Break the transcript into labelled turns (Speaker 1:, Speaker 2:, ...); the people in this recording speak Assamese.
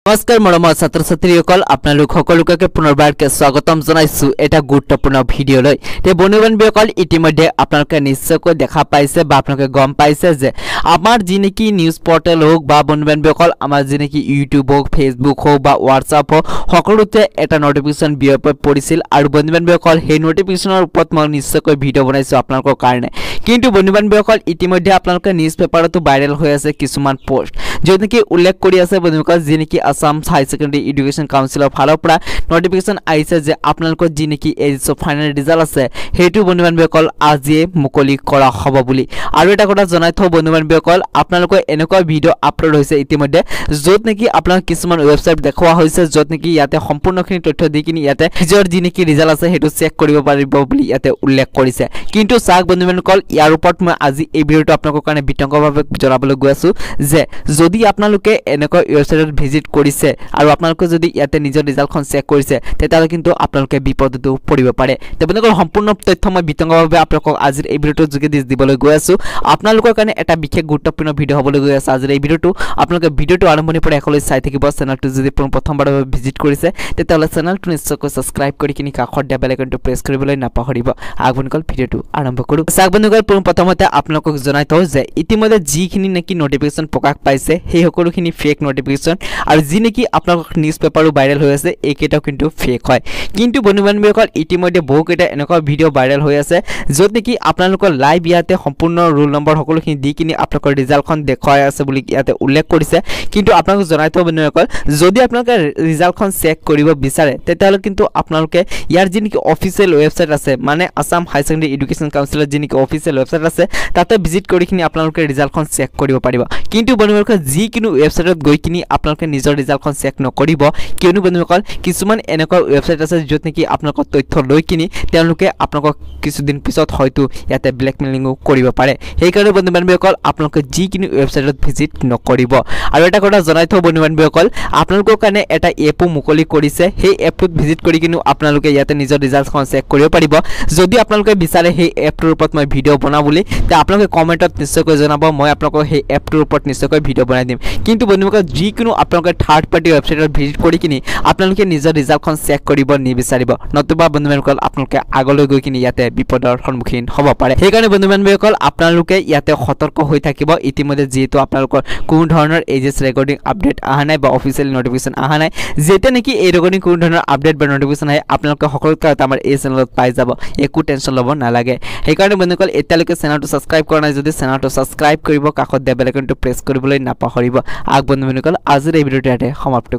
Speaker 1: নমস্কাৰ মৰমৰ ছাত্ৰ ছাত্ৰীসকল আপোনালোক সকলোকে পুনৰবাৰকে স্বাগতম জনাইছো এটা গুৰুত্বপূৰ্ণ ভিডিঅলৈ তে বন্ধু-বান্ধৱীসকল ইতিমধ্যে আপোনালোকে নিশ্চয়কৈ দেখা পাইছে বা আপোনালোকে গম পাইছে যে আমাৰ যিনেকি নিউজ পৰ্টেল হোক বা বন্ধু-বান্ধৱীসকল আমাৰ যিনেকি ইউটিউব হোক ফেসবুক হোক বা হোৱাটছআপ হোক সকলোতে এটা নটিফিকেশন বিয়পি পৰিছিল আৰু বন্ধু-বান্ধৱীসকল সেই নটিফিকেশনৰ ওপৰত মই নিশ্চয়কৈ ভিডিঅ' বনাইছো আপোনালোকৰ কাৰণে কিন্তু বন্ধু-বান্ধৱীসকল ইতিমধ্যে আপোনালোকে নিউজ পেপাৰতো ভাইৰেল হৈ আছে কিছুমান পোষ্ট য'ত নেকি উল্লেখ কৰি আছে বন্ধুসকল যিনেকি আসাম হাই সেকেন্ডাৰী এডুকেশন কাউন্সিলৰ ফালৰ পৰা নটিফিকেশন আইছে যে আপোনালোকৰ যিনেকি এইচএছ ফাইনাল ৰিজাল্ট আছে হেতু বন্ধু-বান্ধৱীসকল আজিয়ে মুকলি কৰা হ'ব বুলি আৰু এটা কথা জনাই থও বন্ধু-বান্ধৱীসকল আপোনালোকৰ এনেকুৱা ভিডিঅ' আপলোড হৈছে ইতিমধ্যে য'ত নেকি আপোনালোক কিছুমান ৱেবছাইট দেখুৱা হৈছে য'ত নেকি ইয়াতে সম্পূৰ্ণখিনি তথ্য দি কিনি ইয়াতে নিজৰ যিনেকি ৰিজাল্ট আছে হেতু চেক কৰিব পাৰিব বুলি ইয়াতে উল্লেখ কৰিছে কিন্তু চাক বন্ধু-বান্ধৱীসকল ইয়াৰ ওপৰত মই আজি এই ভিডিঅ'টো আপোনালোকৰ কাৰণে বিতংভাৱে জনাবলৈ গৈ আছো যে যদি আপোনালোকে এনেকুৱা ৱেবছাইটত ভিজিট কৰিছে আৰু আপোনালোকে যদি ইয়াতে নিজৰ ৰিজাল্টখন চেক কৰিছে তেতিয়ালে কিন্তু আপোনালোকে বিপদতো পৰিব পাৰে তে বন্ধুসকল সম্পূৰ্ণ তথ্য মই বিতংভাৱে আপোনালোকক আজিৰ এই ভিডিঅ'টোৰ যোগেদি দিবলৈ গৈ আছো আপোনালোকৰ কাৰণে এটা বিশেষ গুৰুত্বপূৰ্ণ ভিডিঅ' হ'বলৈ গৈ আছে আজিৰ এই ভিডিঅ'টো আপোনালোকে ভিডিঅ'টো আৰম্ভণিৰ পৰা শেষলৈ চাই থাকিব চেনেলটো যদি প্ৰথমবাৰৰ বাবে ভিজিট কৰিছে তেতিয়ালে চেনেলটো নিশ্চয়কৈ সাবস্ক্ৰাইব কৰি কিনি কাষৰ দিয়া বেল আইকনটো প্ৰেছ কৰিবলৈ নাপাহৰিব আগবনকল ভিডিঅ'টো আৰম্ভ কৰো চাক বন্ধুসকল প্ৰথমতে আপোনালোকক জনাই থও যে ইতিমধ্যে যিখিনি নেকি নটিফিকেশন প্ৰকাশ পাইছে সেই সকলোখিনি ফেক নটিফিকেশন আৰু যি নেকি আপোনালোক নিউজ পেপাৰো ভাইৰেল হৈ আছে এইকেইটাও কিন্তু ফেক হয় কিন্তু বন্ধু-বান্ধৱীসকল ইতিমধ্যে বহুকেইটা এনেকুৱা ভিডিঅ' ভাইৰেল হৈ আছে য'ত নেকি আপোনালোকৰ লাইভ ইয়াতে সম্পূৰ্ণ ৰোল নম্বৰ সকলোখিনি দি কিনি আপোনালোকৰ ৰিজাল্টখন দেখুৱাই আছে বুলি ইয়াতে উল্লেখ কৰিছে কিন্তু আপোনালোক জনাই থও বন্ধুসকল যদি আপোনালোকে ৰিজাল্টখন চেক কৰিব বিচাৰে তেতিয়ালে কিন্তু আপোনালোকে ইয়াৰ যি নেকি অফিচিয়েল ৱেবছাইট আছে মানে আসাম হাই সেকেন্ডাৰী এডুকেশন কাউন্সিলৰ যি নেকি অফিচিয়েল ৱেবছাইট আছে তাতে ভিজিট কৰি কিনি আপোনালোকে ৰিজাল্টখন চেক কৰিব পাৰিব কিন্তু বন্ধুসকল যিকিনো ৱেবছাইটত গৈ কিনি আপোনালোকে নিজৰ ৰিজাল্টখন চেক নকৰিব কিয়নো বন্ধুসকল কিছুমান এনেকুৱা ৱেবছাইট আছে য'ত নেকি আপোনালোকৰ তথ্য লৈ কিনি তেওঁলোকে আপোনালোকক কিছুদিন পিছত হয়তো ইয়াতে ব্লেকমেইলিংও কৰিব পাৰে সেইকাৰণে বন্ধু-বান্ধৱীসকল আপোনালোকে যিকিনো ৱেবছাইটত ভিজিট নকৰিব আৰু এটা কথা জনাই থও বন্ধু-বান্ধৱীসকল আপোনালোকৰ কাৰণে এটা এপো মুকলি কৰিছে সেই এপটোত ভিজিট কৰি কিনি আপোনালোকে ইয়াতে নিজৰ ৰিজাল্টখন চেক কৰিব পাৰিব যদি আপোনালোকে বিচাৰে সেই এপটোৰ ওপৰত মই ভিডিঅ' বনাও বুলি তে আপোনালোকে কমেন্টত নিশ্চয়কৈ জনাব মই আপোনালোকক সেই এপটোৰ ওপৰত নিশ্চয়কৈ ভিডিঅ' বনাই দিম কিন্তু বন্ধুসকল যিকিনো আপোনালোকে থাৰ্ড পাৰ্টি ৱেবছাইটত ভিজিট কৰি কিনি আপোনালোকে নিজৰ ৰিজাল্টখন চেক কৰিব নিবিচাৰিব নতুবা বন্ধু-বান্ধৱীসকল আপোনালোকে আগলৈ গৈ কিনি ইয়াতে বিপদৰ সন্মুখীন হ'ব পাৰে সেইকাৰণে বন্ধু-বান্ধৱীসকল আপোনালোকে ইয়াতে সতৰ্ক হৈ থাকিব ইতিমধ্যে যেহেতু আপোনালোকৰ কোনো ধৰণৰ এজেছ ৰেকৰ্ডিং আপডেট আহা নাই বা অফিচিয়েল নটিফিকেশন আহা নাই যেতিয়া নেকি এই ৰেকৰ্ডিং কোনো ধৰণৰ আপডেট বা নটিফিকেশন আহে আপোনালোকে সকলোকে আমাৰ এই চেনেলত পাই যাব একো টেনচন ল'ব নালাগে সেইকাৰণে বন্ধুসকল এতিয়ালৈকে চেনেলটো সাবস্ক্ৰাইব কৰা নাই যদি চেনেলটো সাবস্ক্ৰাইব কৰিব কাষত দিয়া বেল আইকনটো প্ৰেছ কৰিবলৈ নাপাহৰিব বন্ধু-বান্ধৱীসকল আজিৰ এই ভিডিঅ'টো ইয়াতে সমাপ্ত